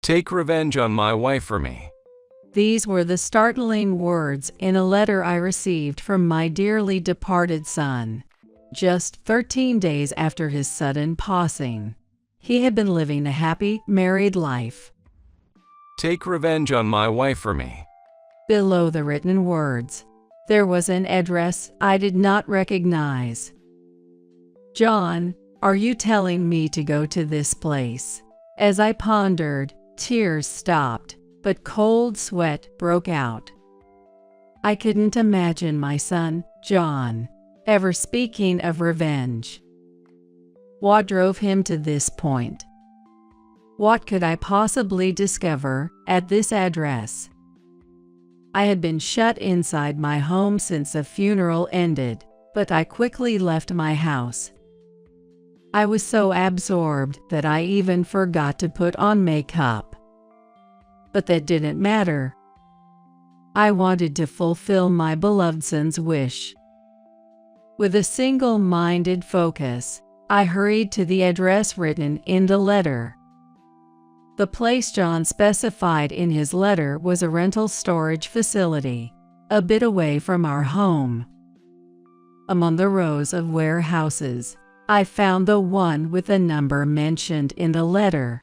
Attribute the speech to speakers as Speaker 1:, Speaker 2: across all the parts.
Speaker 1: Take revenge on my wife for me.
Speaker 2: These were the startling words in a letter I received from my dearly departed son, just 13 days after his sudden passing. He had been living a happy, married life.
Speaker 1: Take revenge on my wife for me.
Speaker 2: Below the written words, there was an address I did not recognize. John, are you telling me to go to this place? As I pondered, tears stopped, but cold sweat broke out. I couldn't imagine my son, John, ever speaking of revenge. What drove him to this point? What could I possibly discover at this address? I had been shut inside my home since a funeral ended, but I quickly left my house. I was so absorbed that I even forgot to put on makeup. But that didn't matter. I wanted to fulfill my beloved son's wish. With a single-minded focus, I hurried to the address written in the letter. The place John specified in his letter was a rental storage facility, a bit away from our home. Among the rows of warehouses, I found the one with the number mentioned in the letter.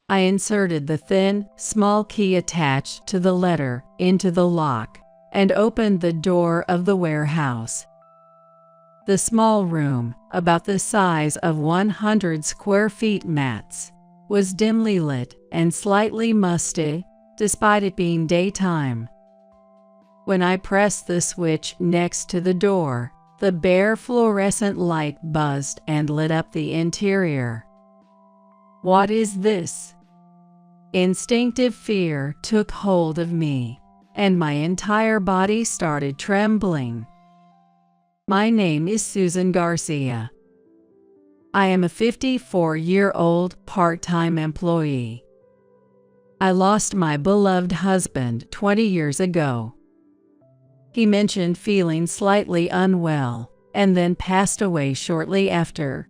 Speaker 2: I inserted the thin, small key attached to the letter into the lock and opened the door of the warehouse. The small room, about the size of 100 square feet max, was dimly lit and slightly musty, despite it being daytime. When I pressed the switch next to the door, the bare fluorescent light buzzed and lit up the interior. What is this? Instinctive fear took hold of me, and my entire body started trembling. My name is Susan Garcia. I am a 54-year-old part-time employee. I lost my beloved husband 20 years ago. He mentioned feeling slightly unwell and then passed away shortly after.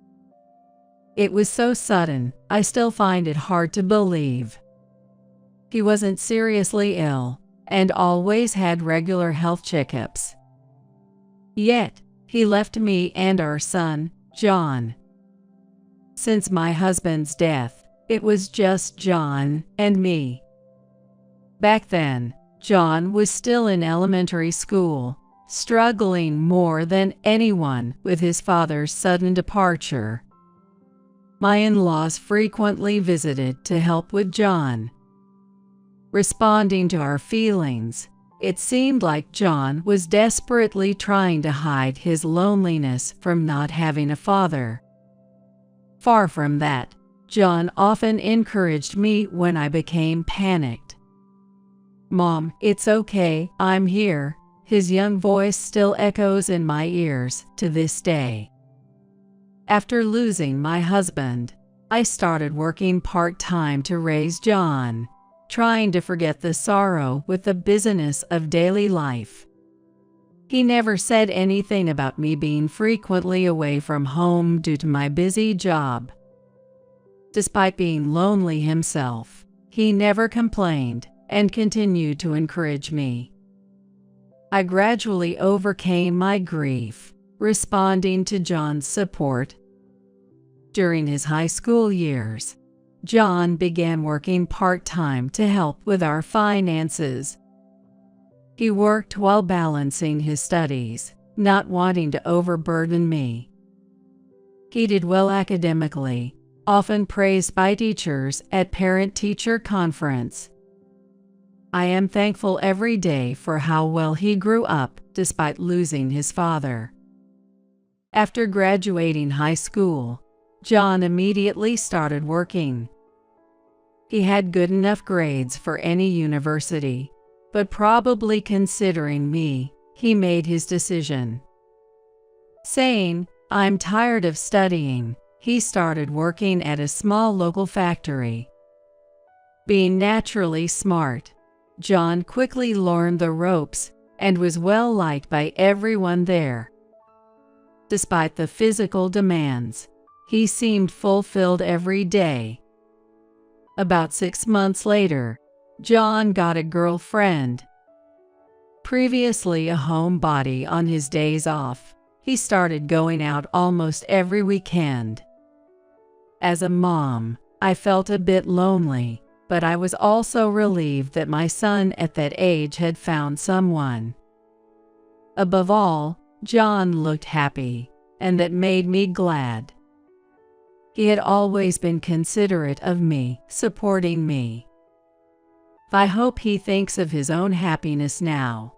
Speaker 2: It was so sudden, I still find it hard to believe. He wasn't seriously ill and always had regular health checkups. Yet, he left me and our son, John. Since my husband's death, it was just John and me. Back then, John was still in elementary school, struggling more than anyone with his father's sudden departure. My in-laws frequently visited to help with John. Responding to our feelings, it seemed like John was desperately trying to hide his loneliness from not having a father. Far from that, John often encouraged me when I became panicked. "Mom, it's okay, I'm here." His young voice still echoes in my ears to this day. After losing my husband, I started working part-time to raise John, trying to forget the sorrow with the busyness of daily life. He never said anything about me being frequently away from home due to my busy job. Despite being lonely himself, he never complained and continued to encourage me. I gradually overcame my grief, responding to John's support. During his high school years, John began working part-time to help with our finances. He worked while balancing his studies, not wanting to overburden me. He did well academically, often praised by teachers at parent-teacher conference. I am thankful every day for how well he grew up despite losing his father. After graduating high school, John immediately started working. He had good enough grades for any university, but probably considering me, he made his decision. Saying, "I'm tired of studying," he started working at a small local factory. Being naturally smart, John quickly learned the ropes and was well liked by everyone there. Despite the physical demands, he seemed fulfilled every day. About 6 months later, John got a girlfriend. Previously a homebody on his days off, he started going out almost every weekend. As a mom, I felt a bit lonely, but I was also relieved that my son at that age had found someone. Above all, John looked happy, and that made me glad. He had always been considerate of me, supporting me. I hope he thinks of his own happiness now.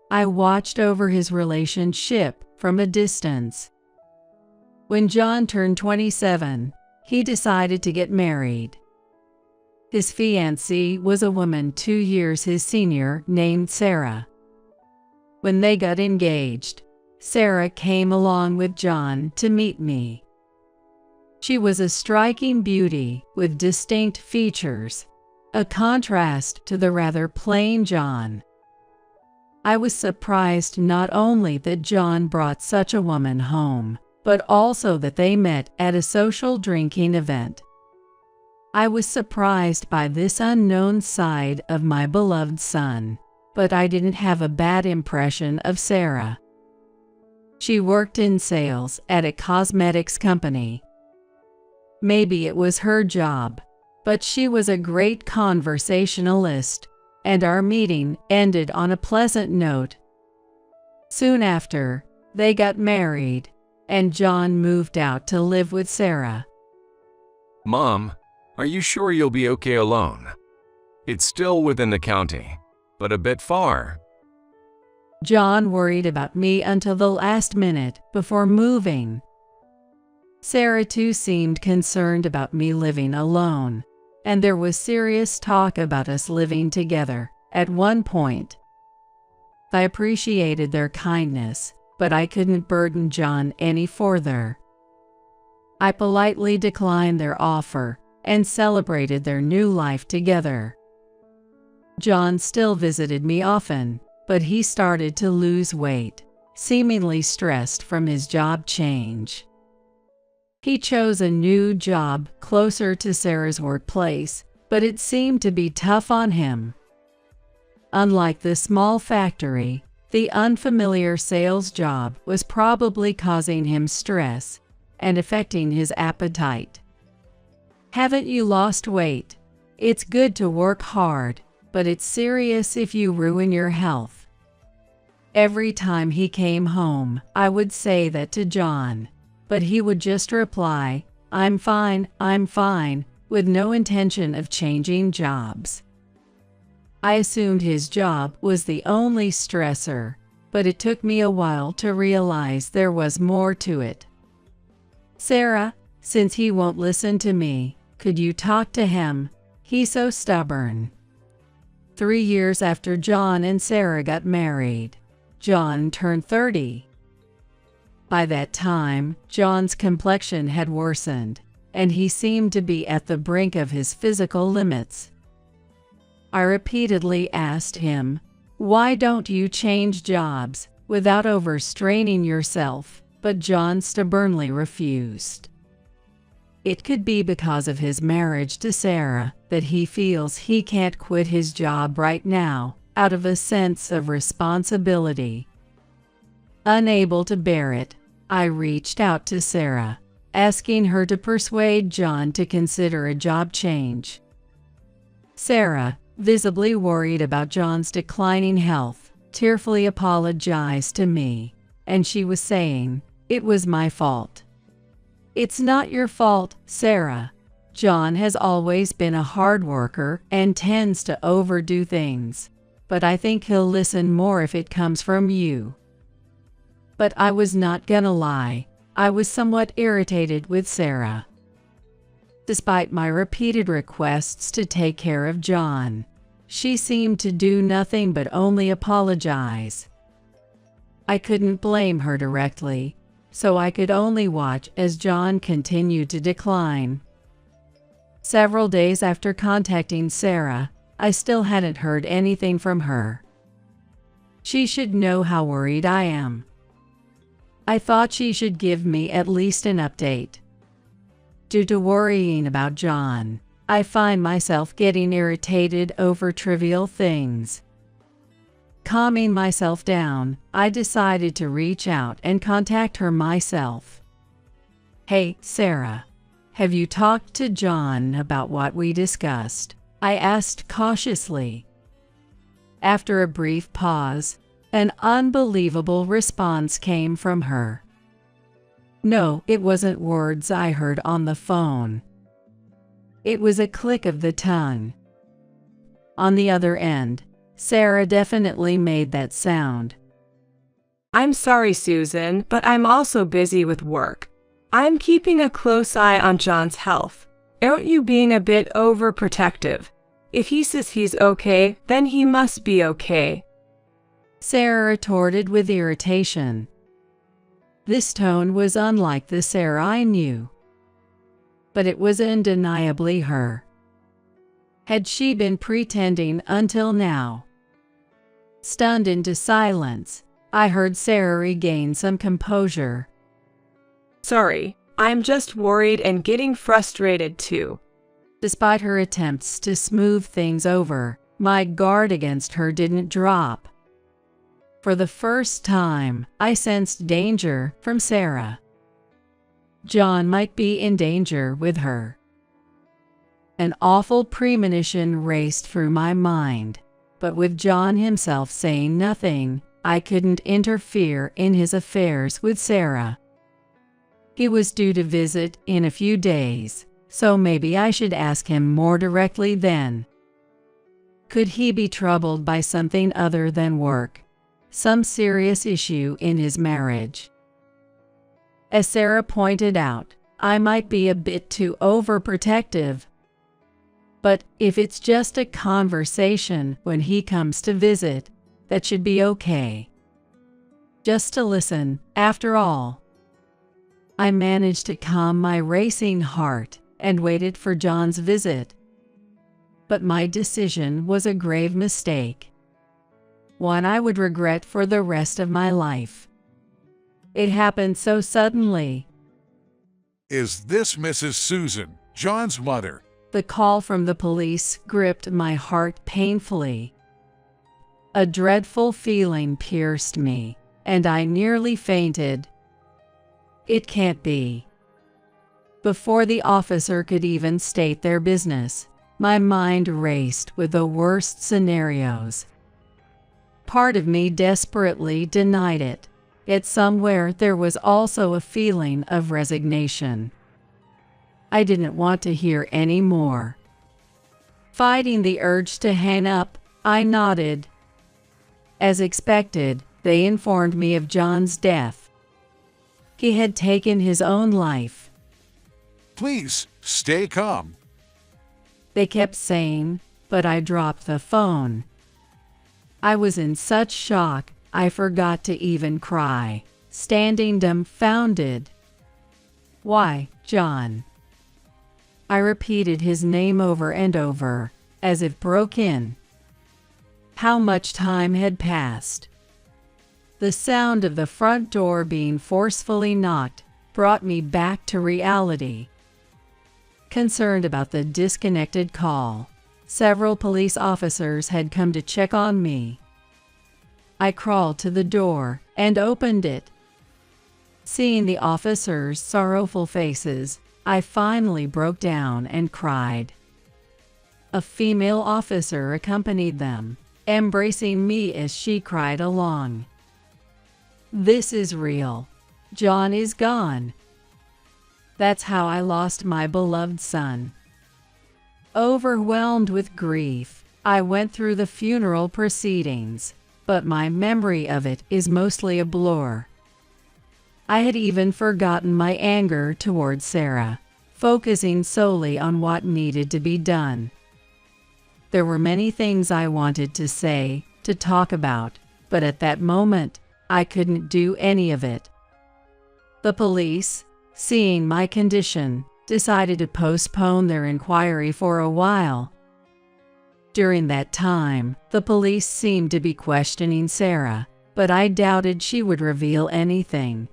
Speaker 2: I watched over his relationship from a distance. When John turned 27, he decided to get married. His fiancée was a woman 2 years his senior named Sarah. When they got engaged, Sarah came along with John to meet me. She was a striking beauty with distinct features, a contrast to the rather plain John. I was surprised not only that John brought such a woman home, but also that they met at a social drinking event. I was surprised by this unknown side of my beloved son, but I didn't have a bad impression of Sarah. She worked in sales at a cosmetics company. Maybe it was her job, but she was a great conversationalist, and our meeting ended on a pleasant note. Soon after, they got married, and John moved out to live with Sarah.
Speaker 1: Mom, are you sure you'll be okay alone? It's still within the county, but a bit far.
Speaker 2: John worried about me until the last minute before moving. Sarah too seemed concerned about me living alone, and there was serious talk about us living together at one point. I appreciated their kindness, but I couldn't burden John any further. I politely declined their offer and celebrated their new life together. John still visited me often, but he started to lose weight, seemingly stressed from his job change. He chose a new job closer to Sarah's workplace, but it seemed to be tough on him. Unlike the small factory, the unfamiliar sales job was probably causing him stress and affecting his appetite. Haven't you lost weight? It's good to work hard, but it's serious if you ruin your health. Every time he came home, I would say that to John, but he would just reply, I'm fine, with no intention of changing jobs. I assumed his job was the only stressor, but it took me a while to realize there was more to it. Sarah, since he won't listen to me, could you talk to him? He's so stubborn. 3 years after John and Sarah got married, John turned 30. By that time, John's complexion had worsened, and he seemed to be at the brink of his physical limits. I repeatedly asked him, why don't you change jobs without overstraining yourself? But John stubbornly refused. It could be because of his marriage to Sarah that he feels he can't quit his job right now out of a sense of responsibility. Unable to bear it, I reached out to Sarah, asking her to persuade John to consider a job change. Sarah, visibly worried about John's declining health, tearfully apologized to me, and she was saying, it was my fault. It's not your fault, Sarah. John has always been a hard worker and tends to overdo things, but I think he'll listen more if it comes from you. But I was not gonna lie, I was somewhat irritated with Sarah. Despite my repeated requests to take care of John, she seemed to do nothing but only apologize. I couldn't blame her directly, so I could only watch as John continued to decline. Several days after contacting Sarah, I still hadn't heard anything from her. She should know how worried I am. I thought she should give me at least an update. Due to worrying about John, I find myself getting irritated over trivial things. Calming myself down, I decided to reach out and contact her myself. "Hey, Sarah, have you talked to John about what we discussed?" I asked cautiously. After a brief pause, an unbelievable response came from her. No, it wasn't words I heard on the phone. It was a click of the tongue. On the other end, Sarah definitely made that sound.
Speaker 3: "I'm sorry, Susan, but I'm also busy with work. I'm keeping a close eye on John's health. Aren't you being a bit overprotective? If he says he's okay, then he must be okay."
Speaker 2: Sarah retorted with irritation. This tone was unlike the Sarah I knew. But it was undeniably her. Had she been pretending until now? Stunned into silence, I heard Sarah regain some composure.
Speaker 3: "Sorry, I'm just worried and getting frustrated too."
Speaker 2: Despite her attempts to smooth things over, my guard against her didn't drop. For the first time, I sensed danger from Sarah. John might be in danger with her. An awful premonition raced through my mind, but with John himself saying nothing, I couldn't interfere in his affairs with Sarah. He was due to visit in a few days, so maybe I should ask him more directly then. Could he be troubled by something other than work? Some serious issue in his marriage? As Sarah pointed out, I might be a bit too overprotective. But if it's just a conversation when he comes to visit, that should be okay. Just to listen, after all. I managed to calm my racing heart and waited for John's visit. But my decision was a grave mistake. One I would regret for the rest of my life. It happened so suddenly.
Speaker 4: "Is this Mrs. Susan, John's mother?"
Speaker 2: The call from the police gripped my heart painfully. A dreadful feeling pierced me, and I nearly fainted. It can't be. Before the officer could even state their business, my mind raced with the worst scenarios. Part of me desperately denied it, yet somewhere there was also a feeling of resignation. I didn't want to hear any more. Fighting the urge to hang up, I nodded. As expected, they informed me of John's death. He had taken his own life.
Speaker 4: "Please, stay calm."
Speaker 2: They kept saying, but I dropped the phone. I was in such shock, I forgot to even cry, standing dumbfounded. "Why, John?" I repeated his name over and over, as if broken. How much time had passed? The sound of the front door being forcefully knocked brought me back to reality. Concerned about the disconnected call, several police officers had come to check on me. I crawled to the door and opened it. Seeing the officers' sorrowful faces, I finally broke down and cried. A female officer accompanied them, embracing me as she cried along. This is real. John is gone. That's how I lost my beloved son. Overwhelmed with grief, I went through the funeral proceedings, but my memory of it is mostly a blur. I had even forgotten my anger towards Sarah, focusing solely on what needed to be done. There were many things I wanted to say, to talk about, but at that moment, I couldn't do any of it. The police, seeing my condition, decided to postpone their inquiry for a while. During that time, the police seemed to be questioning Sarah, but I doubted she would reveal anything.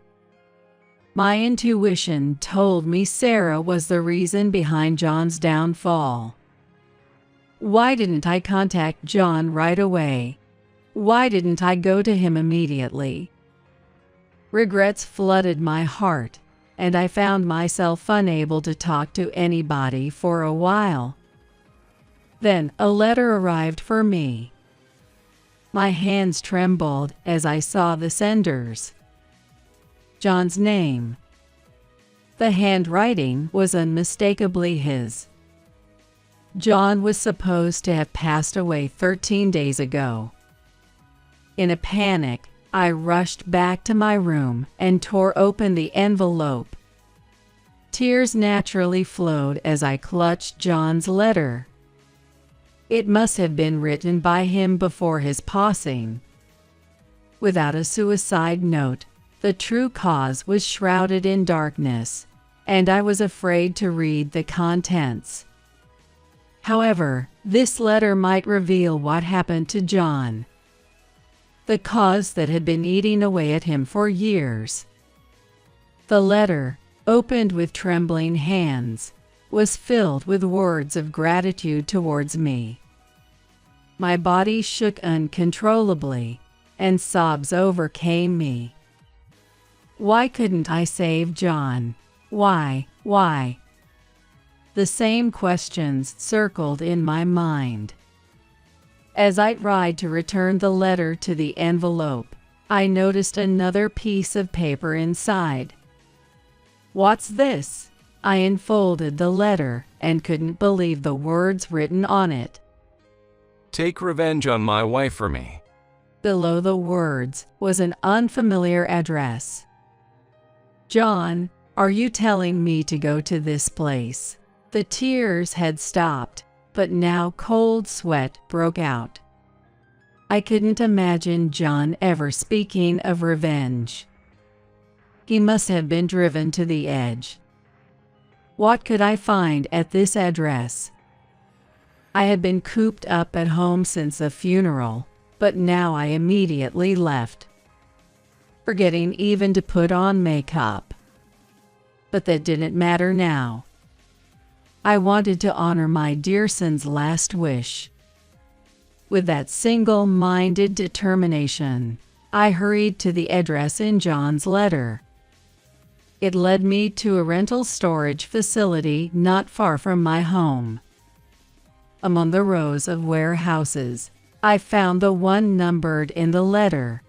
Speaker 2: My intuition told me Sarah was the reason behind John's downfall. Why didn't I contact John right away? Why didn't I go to him immediately? Regrets flooded my heart, and I found myself unable to talk to anybody for a while. Then a letter arrived for me. My hands trembled as I saw the sender's. John's name. The handwriting was unmistakably his. John was supposed to have passed away 13 days ago. In a panic, I rushed back to my room and tore open the envelope. Tears naturally flowed as I clutched John's letter. It must have been written by him before his passing. Without a suicide note, the true cause was shrouded in darkness, and I was afraid to read the contents. However, this letter might reveal what happened to John. The cause that had been eating away at him for years. The letter, opened with trembling hands, was filled with words of gratitude towards me. My body shook uncontrollably, and sobs overcame me. Why couldn't I save John? Why? The same questions circled in my mind. As I tried to return the letter to the envelope, I noticed another piece of paper inside. What's this? I unfolded the letter and couldn't believe the words written on it.
Speaker 1: Take revenge on my wife for me.
Speaker 2: Below the words was an unfamiliar address. John, are you telling me to go to this place? The tears had stopped, but now cold sweat broke out. I couldn't imagine John ever speaking of revenge. He must have been driven to the edge. What could I find at this address? I had been cooped up at home since the funeral, but now I immediately left, forgetting even to put on makeup. But that didn't matter now. I wanted to honor my dear son's last wish. With that single-minded determination, I hurried to the address in John's letter. It led me to a rental storage facility not far from my home. Among the rows of warehouses, I found the one numbered in the letter.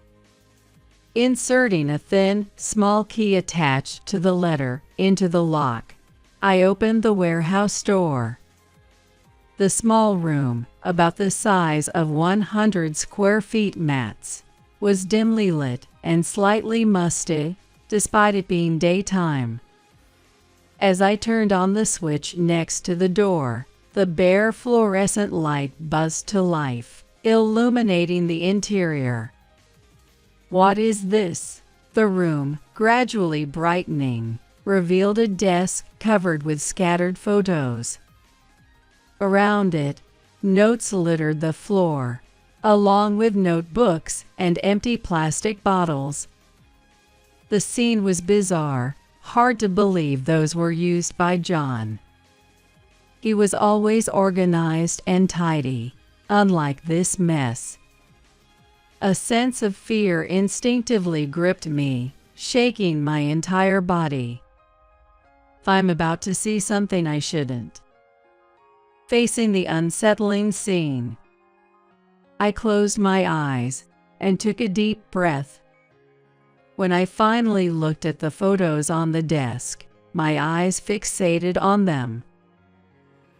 Speaker 2: Inserting a thin, small key attached to the letter into the lock, I opened the warehouse door. The small room, about the size of 100 square feet max, was dimly lit and slightly musty, despite it being daytime. As I turned on the switch next to the door, the bare fluorescent light buzzed to life, illuminating the interior. What is this? The room, gradually brightening, revealed a desk covered with scattered photos. Around it, notes littered the floor, along with notebooks and empty plastic bottles. The scene was bizarre, hard to believe those were used by John. He was always organized and tidy, unlike this mess. A sense of fear instinctively gripped me, shaking my entire body. I'm about to see something I shouldn't. Facing the unsettling scene, I closed my eyes and took a deep breath. When I finally looked at the photos on the desk, my eyes fixated on them.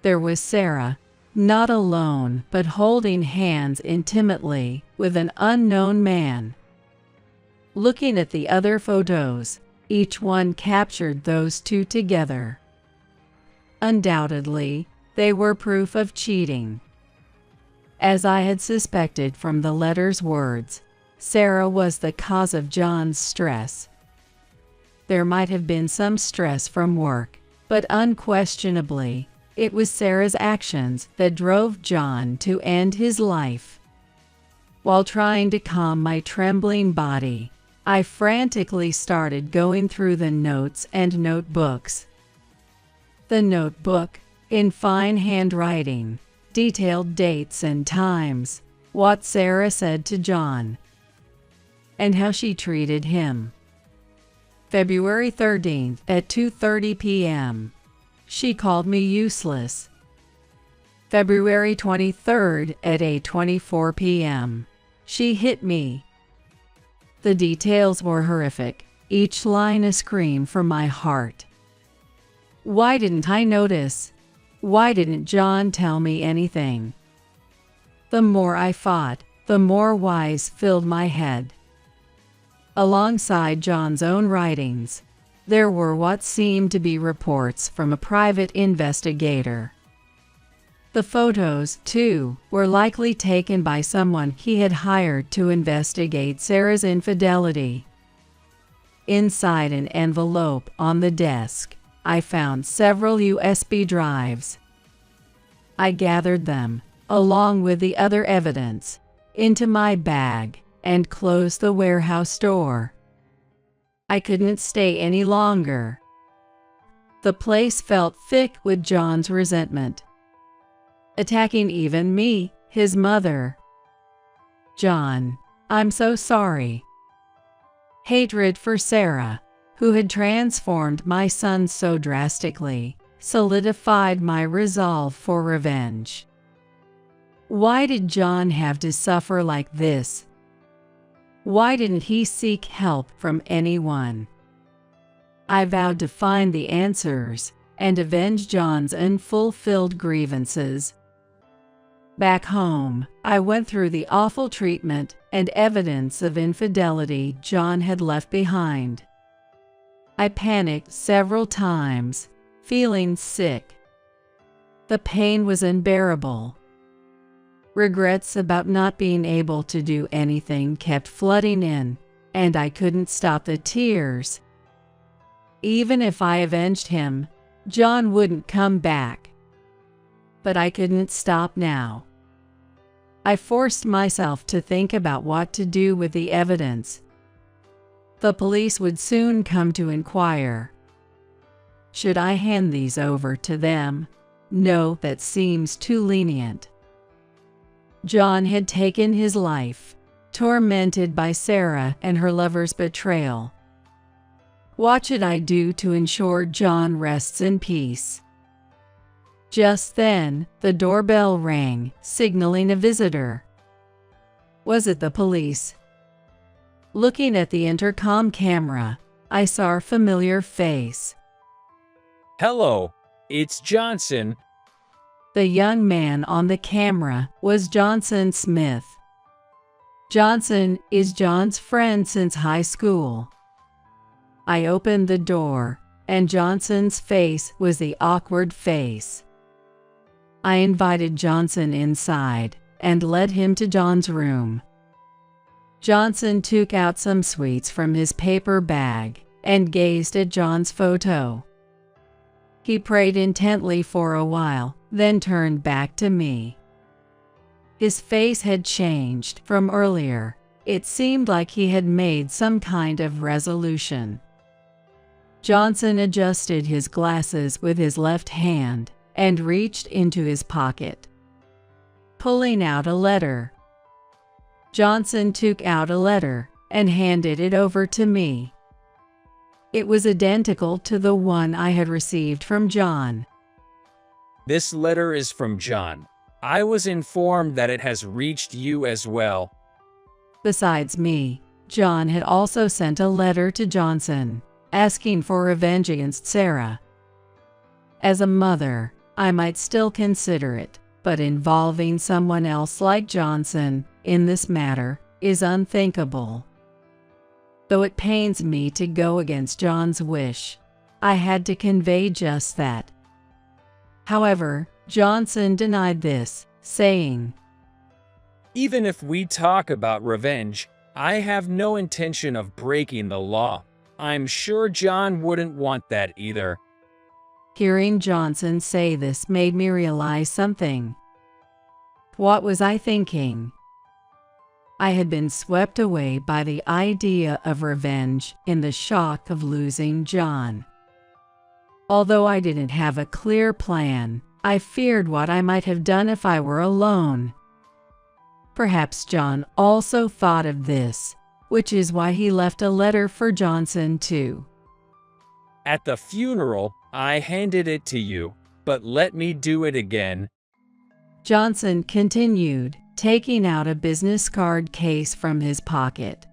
Speaker 2: There was Sarah, not alone but holding hands intimately with an unknown man. Looking at the other photos, each one captured those two together. Undoubtedly, they were proof of cheating. As I had suspected from the letter's words, Sarah was the cause of John's stress. There might have been some stress from work, but unquestionably, it was Sarah's actions that drove John to end his life. While trying to calm my trembling body, I frantically started going through the notes and notebooks. The notebook, in fine handwriting, detailed dates and times, what Sarah said to John, and how she treated him. February 13th at 2:30 p.m. She called me useless. February 23rd at 8:24 p.m. She hit me. The details were horrific, each line a scream from my heart. Why didn't I notice? Why didn't John tell me anything? The more I fought, the more whys filled my head. Alongside John's own writings, there were what seemed to be reports from a private investigator. The photos, too, were likely taken by someone he had hired to investigate Sarah's infidelity. Inside an envelope on the desk, I found several USB drives. I gathered them, along with the other evidence, into my bag and closed the warehouse door. I couldn't stay any longer. The place felt thick with John's resentment, attacking even me, his mother. John, I'm so sorry. Hatred for Sarah, who had transformed my son so drastically, solidified my resolve for revenge. Why did John have to suffer like this? Why didn't he seek help from anyone? I vowed to find the answers and avenge John's unfulfilled grievances. Back home, I went through the awful treatment and evidence of infidelity John had left behind. I panicked several times, feeling sick. The pain was unbearable. Regrets about not being able to do anything kept flooding in, and I couldn't stop the tears. Even if I avenged him, John wouldn't come back. But I couldn't stop now. I forced myself to think about what to do with the evidence. The police would soon come to inquire. Should I hand these over to them? No, that seems too lenient. John had taken his life, tormented by Sarah and her lover's betrayal. What should I do to ensure John rests in peace? Just then, the doorbell rang, signaling a visitor. Was it the police? Looking at the intercom camera, I saw a familiar face.
Speaker 5: Hello, it's Johnson.
Speaker 2: The young man on the camera was Johnson Smith. Johnson is John's friend since high school. I opened the door, and Johnson's face was the awkward face. I invited Johnson inside and led him to John's room. Johnson took out some sweets from his paper bag and gazed at John's photo. He prayed intently for a while, then turned back to me. His face had changed from earlier. It seemed like he had made some kind of resolution. Johnson adjusted his glasses with his left hand and reached into his pocket, pulling out a letter. Johnson took out a letter and handed it over to me. It was identical to the one I had received from John.
Speaker 5: This letter is from John. I was informed that it has reached you as well.
Speaker 2: Besides me, John had also sent a letter to Johnson, asking for revenge against Sarah. As a mother, I might still consider it, but involving someone else like Johnson in this matter is unthinkable. Though it pains me to go against John's wish, I had to convey just that. However, Johnson denied this, saying,
Speaker 5: Even if we talk about revenge, I have no intention of breaking the law. I'm sure John wouldn't want that either.
Speaker 2: Hearing Johnson say this made me realize something. What was I thinking? I had been swept away by the idea of revenge in the shock of losing John. Although I didn't have a clear plan, I feared what I might have done if I were alone. Perhaps John also thought of this, which is why he left a letter for Johnson too.
Speaker 5: At the funeral, I handed it to you, but let me do it again.
Speaker 2: Johnson continued, taking out a business card case from his pocket.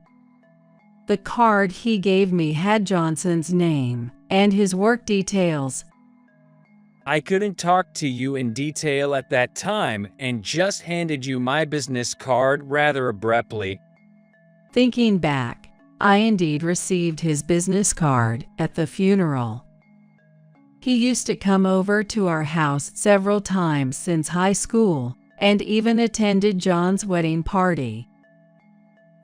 Speaker 2: The card he gave me had Johnson's name and his work details.
Speaker 5: I couldn't talk to you in detail at that time and just handed you my business card rather abruptly.
Speaker 2: Thinking back, I indeed received his business card at the funeral. He used to come over to our house several times since high school and even attended John's wedding party.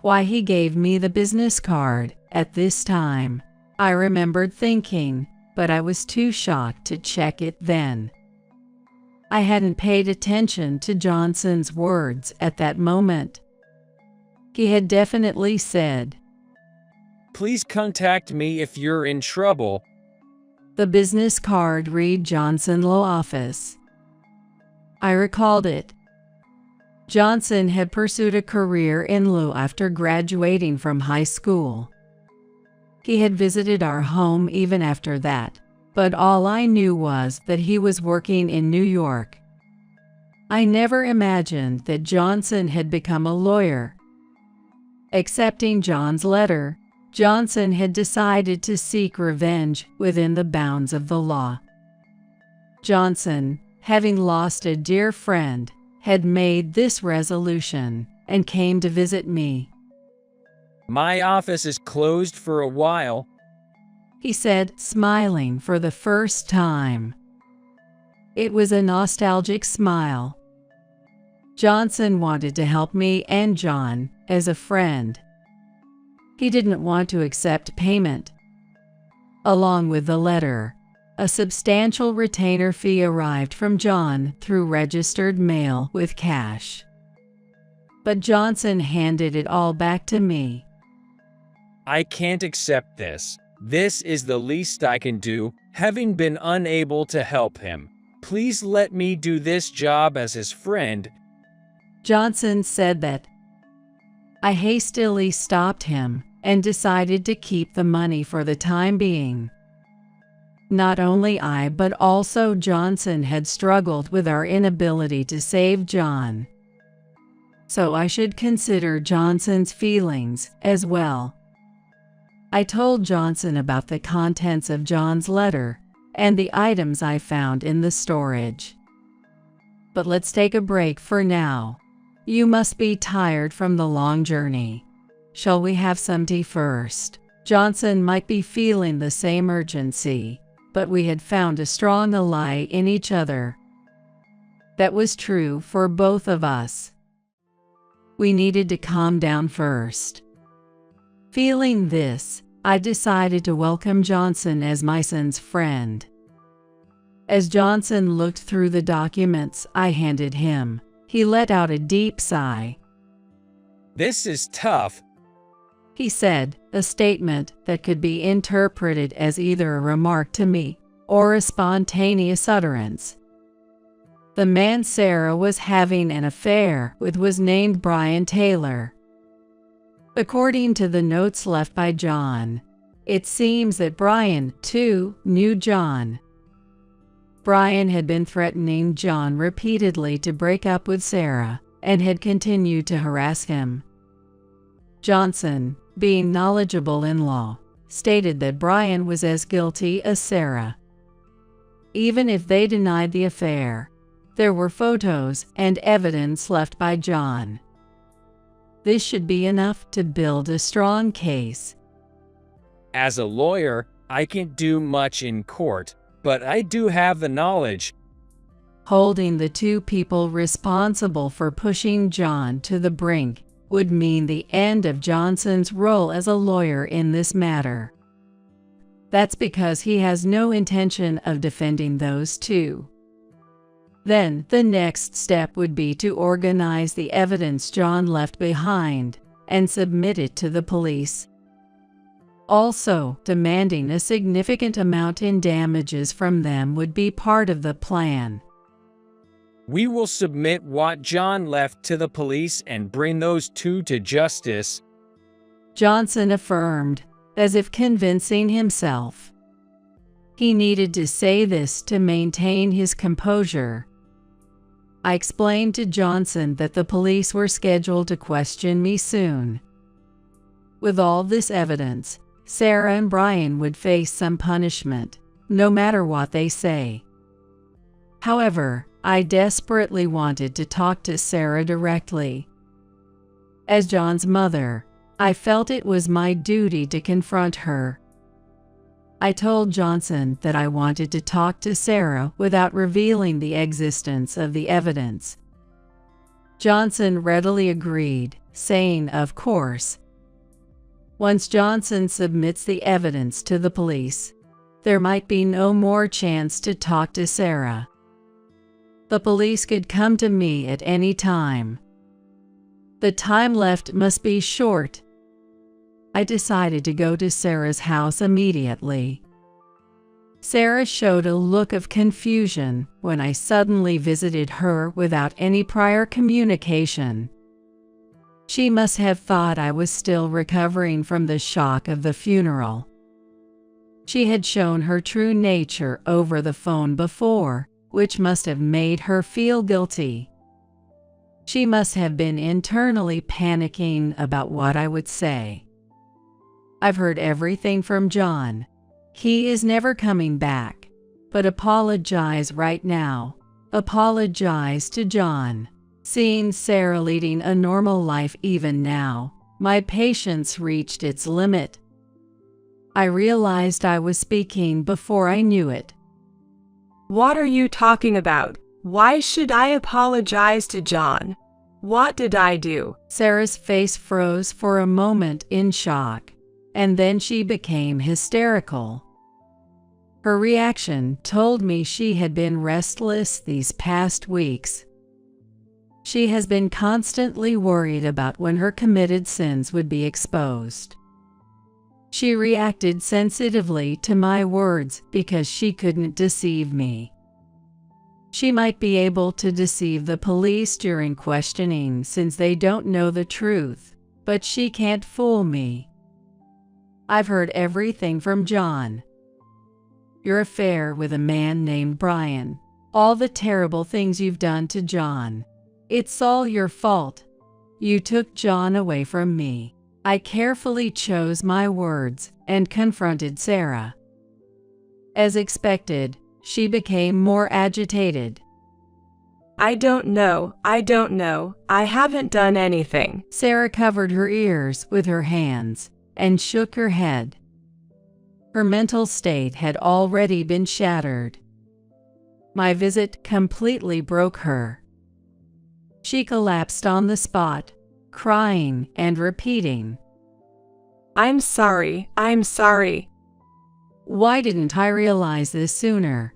Speaker 2: Why he gave me the business card at this time, I remembered thinking, but I was too shocked to check it then. I hadn't paid attention to Johnson's words at that moment. He had definitely said,
Speaker 5: "Please contact me if you're in trouble."
Speaker 2: The business card read Johnson Law Office. I recalled it. Johnson had pursued a career in law after graduating from high school. He had visited our home even after that, but all I knew was that he was working in New York. I never imagined that Johnson had become a lawyer. Accepting John's letter, Johnson had decided to seek revenge within the bounds of the law. Johnson, having lost a dear friend, had made this resolution and came to visit me.
Speaker 5: "My office is closed for a while,"
Speaker 2: he said, smiling for the first time. It was a nostalgic smile. Johnson wanted to help me and John as a friend. He didn't want to accept payment. Along with the letter, a substantial retainer fee arrived from John through registered mail with cash. But Johnson handed it all back to me.
Speaker 5: "I can't accept this. This is the least I can do, having been unable to help him. Please let me do this job as his friend."
Speaker 2: Johnson said that. I hastily stopped him and decided to keep the money for the time being. Not only I but also Johnson had struggled with our inability to save John. So I should consider Johnson's feelings as well. I told Johnson about the contents of John's letter and the items I found in the storage. But let's take a break for now. You must be tired from the long journey. Shall we have some tea first? Johnson might be feeling the same urgency, but we had found a strong ally in each other. That was true for both of us. We needed to calm down first. Feeling this, I decided to welcome Johnson as my son's friend. As Johnson looked through the documents I handed him, he let out a deep sigh.
Speaker 5: "This is tough,"
Speaker 2: he said, a statement that could be interpreted as either a remark to me or a spontaneous utterance. The man Sarah was having an affair with was named Brian Taylor. According to the notes left by John, it seems that Brian, too, knew John. Brian had been threatening John repeatedly to break up with Sarah and had continued to harass him. Johnson, being knowledgeable in law, stated that Brian was as guilty as Sarah. Even if they denied the affair, there were photos and evidence left by John. This should be enough to build a strong case.
Speaker 5: "As a lawyer, I can't do much in court, but I do have the knowledge."
Speaker 2: Holding the two people responsible for pushing John to the brink would mean the end of Johnson's role as a lawyer in this matter. That's because he has no intention of defending those two. Then the next step would be to organize the evidence John left behind and submit it to the police. Also, demanding a significant amount in damages from them would be part of the plan.
Speaker 5: We will submit what John left to the police and bring those two to justice,
Speaker 2: Johnson affirmed, as if convincing himself. He needed to say this to maintain his composure. I explained to Johnson that the police were scheduled to question me soon. With all this evidence, Sarah and Brian would face some punishment, no matter what they say. However, I desperately wanted to talk to Sarah directly. As John's mother, I felt it was my duty to confront her. I told Johnson that I wanted to talk to Sarah without revealing the existence of the evidence. Johnson readily agreed, saying, "Of course." Once Johnson submits the evidence to the police, there might be no more chance to talk to Sarah. The police could come to me at any time. The time left must be short. I decided to go to Sarah's house immediately. Sarah showed a look of confusion when I suddenly visited her without any prior communication. She must have thought I was still recovering from the shock of the funeral. She had shown her true nature over the phone before, which must have made her feel guilty. She must have been internally panicking about what I would say. "I've heard everything from John. He is never coming back. But apologize right now. Apologize to John." Seeing Sarah leading a normal life even now, my patience reached its limit. I realized I was speaking before I knew it.
Speaker 3: What are you talking about? Why should I apologize to John? What did I do?
Speaker 2: Sarah's face froze for a moment in shock, and then she became hysterical. Her reaction told me she had been restless these past weeks. She has been constantly worried about when her committed sins would be exposed. She reacted sensitively to my words because she couldn't deceive me. She might be able to deceive the police during questioning since they don't know the truth, but she can't fool me. I've heard everything from John. Your affair with a man named Brian, all the terrible things you've done to John. It's all your fault. You took John away from me. I carefully chose my words and confronted Sarah. As expected, she became more agitated.
Speaker 3: I don't know. I haven't done anything.
Speaker 2: Sarah covered her ears with her hands and shook her head. Her mental state had already been shattered. My visit completely broke her. She collapsed on the spot, crying and repeating,
Speaker 3: I'm sorry.
Speaker 2: Why didn't I realize this sooner?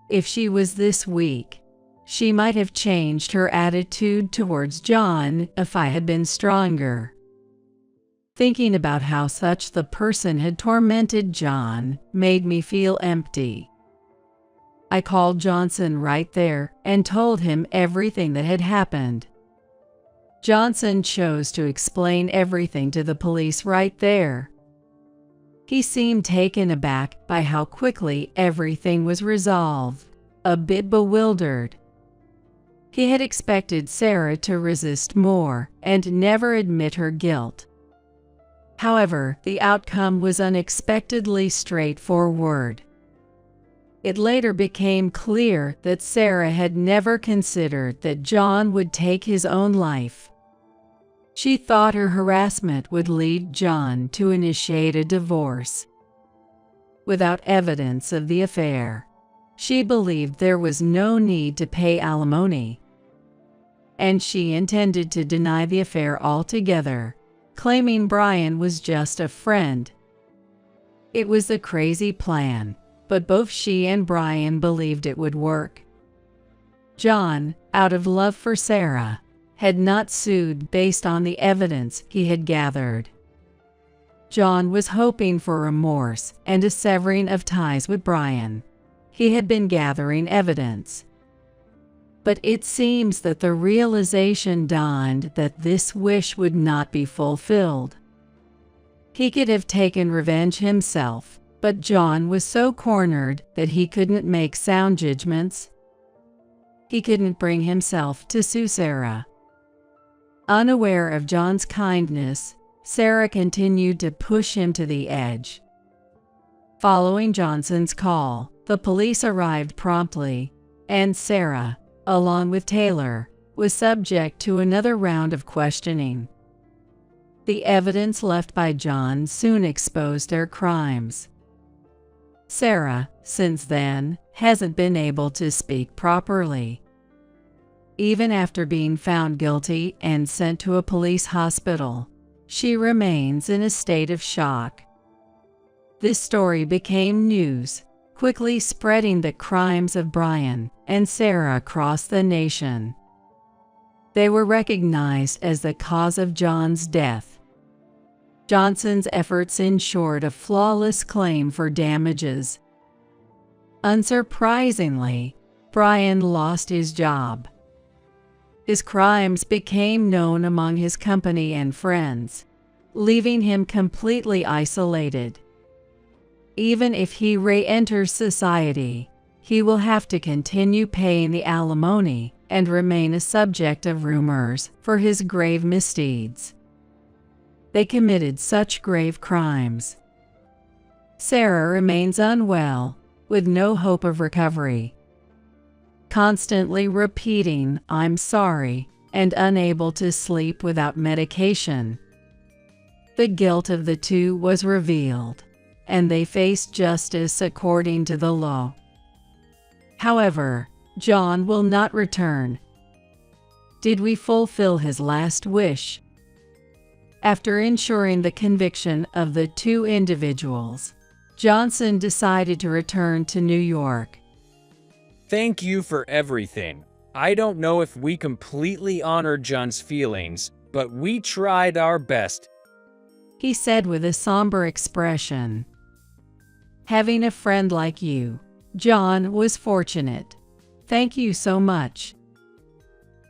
Speaker 2: If she was this weak, she might have changed her attitude towards John if I had been stronger. Thinking about how such the person had tormented John made me feel empty. I called Johnson right there and told him everything that had happened. Johnson chose to explain everything to the police right there. He seemed taken aback by how quickly everything was resolved, a bit bewildered. He had expected Sarah to resist more and never admit her guilt. However, the outcome was unexpectedly straightforward. It later became clear that Sarah had never considered that John would take his own life. She thought her harassment would lead John to initiate a divorce. Without evidence of the affair, she believed there was no need to pay alimony, and she intended to deny the affair altogether, claiming Brian was just a friend. It was a crazy plan, but both she and Brian believed it would work. John, out of love for Sarah, had not sued based on the evidence he had gathered. John was hoping for remorse and a severing of ties with Brian. He had been gathering evidence. But it seems that the realization dawned that this wish would not be fulfilled. He could have taken revenge himself, but John was so cornered that he couldn't make sound judgments. He couldn't bring himself to sue Sarah. Unaware of John's kindness, Sarah continued to push him to the edge. Following Johnson's call, the police arrived promptly, and Sarah, along with Taylor, was subject to another round of questioning. The evidence left by John soon exposed their crimes. Sarah, since then, hasn't been able to speak properly. Even after being found guilty and sent to a police hospital, she remains in a state of shock. This story became news, quickly spreading the crimes of Brian and Sarah across the nation. They were recognized as the cause of John's death. Johnson's efforts ensured a flawless claim for damages. Unsurprisingly, Brian lost his job. His crimes became known among his company and friends, leaving him completely isolated. Even if he re-enters society, he will have to continue paying the alimony and remain a subject of rumors for his grave misdeeds. They committed such grave crimes. Sarah remains unwell, with no hope of recovery. Constantly repeating, "I'm sorry," and unable to sleep without medication. The guilt of the two was revealed, and they faced justice according to the law. However, John will not return. Did we fulfill his last wish? After ensuring the conviction of the two individuals, Johnson decided to return to New York.
Speaker 5: Thank you for everything. I don't know if we completely honored John's feelings, but we tried our best,
Speaker 2: he said with a somber expression. Having a friend like you, John, was fortunate. Thank you so much.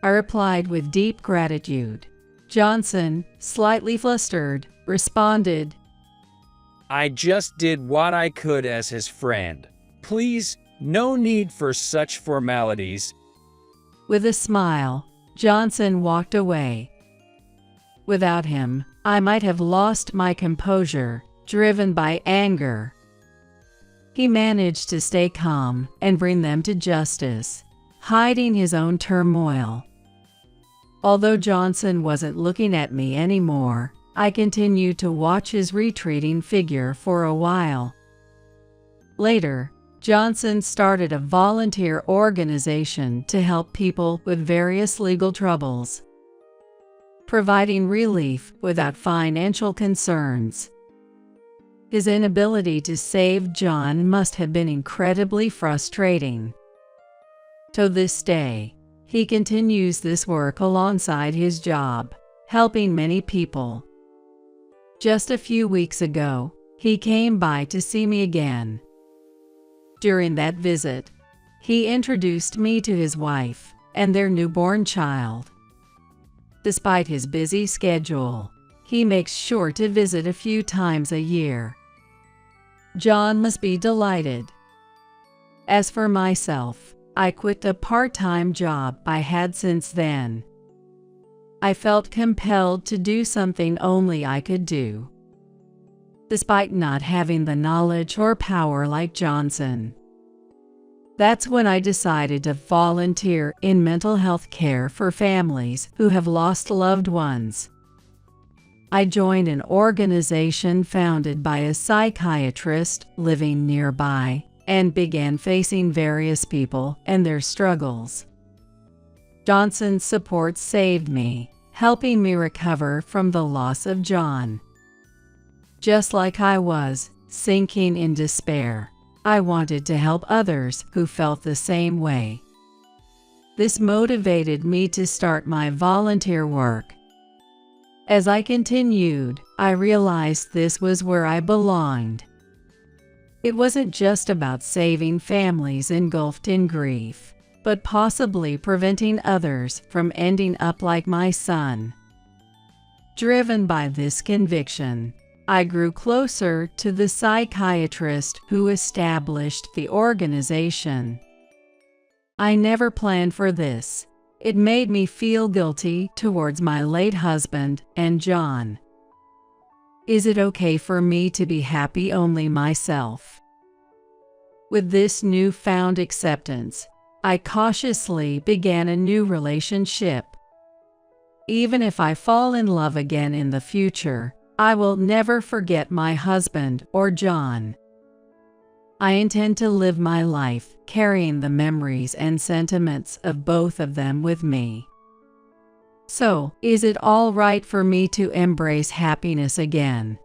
Speaker 2: I replied with deep gratitude. Johnson, slightly flustered, responded,
Speaker 5: I just did what I could as his friend. Please, no need for such formalities.
Speaker 2: With a smile, Johnson walked away. Without him, I might have lost my composure, driven by anger. He managed to stay calm and bring them to justice, hiding his own turmoil. Although Johnson wasn't looking at me anymore, I continued to watch his retreating figure for a while. Later, Johnson started a volunteer organization to help people with various legal troubles, providing relief without financial concerns. His inability to save John must have been incredibly frustrating. To this day, he continues this work alongside his job, helping many people. Just a few weeks ago, he came by to see me again. During that visit, he introduced me to his wife and their newborn child. Despite his busy schedule, he makes sure to visit a few times a year. John must be delighted. As for myself, I quit a part-time job I had since then. I felt compelled to do something only I could do, despite not having the knowledge or power like Johnson. That's when I decided to volunteer in mental health care for families who have lost loved ones. I joined an organization founded by a psychiatrist living nearby and began facing various people and their struggles. Johnson's support saved me, helping me recover from the loss of John. Just like I was sinking in despair, I wanted to help others who felt the same way. This motivated me to start my volunteer work. As I continued, I realized this was where I belonged. It wasn't just about saving families engulfed in grief, but possibly preventing others from ending up like my son. Driven by this conviction, I grew closer to the psychiatrist who established the organization. I never planned for this. It made me feel guilty towards my late husband and John. Is it okay for me to be happy only myself? With this newfound acceptance, I cautiously began a new relationship. Even if I fall in love again in the future, I will never forget my husband or John. I intend to live my life carrying the memories and sentiments of both of them with me. So, is it all right for me to embrace happiness again?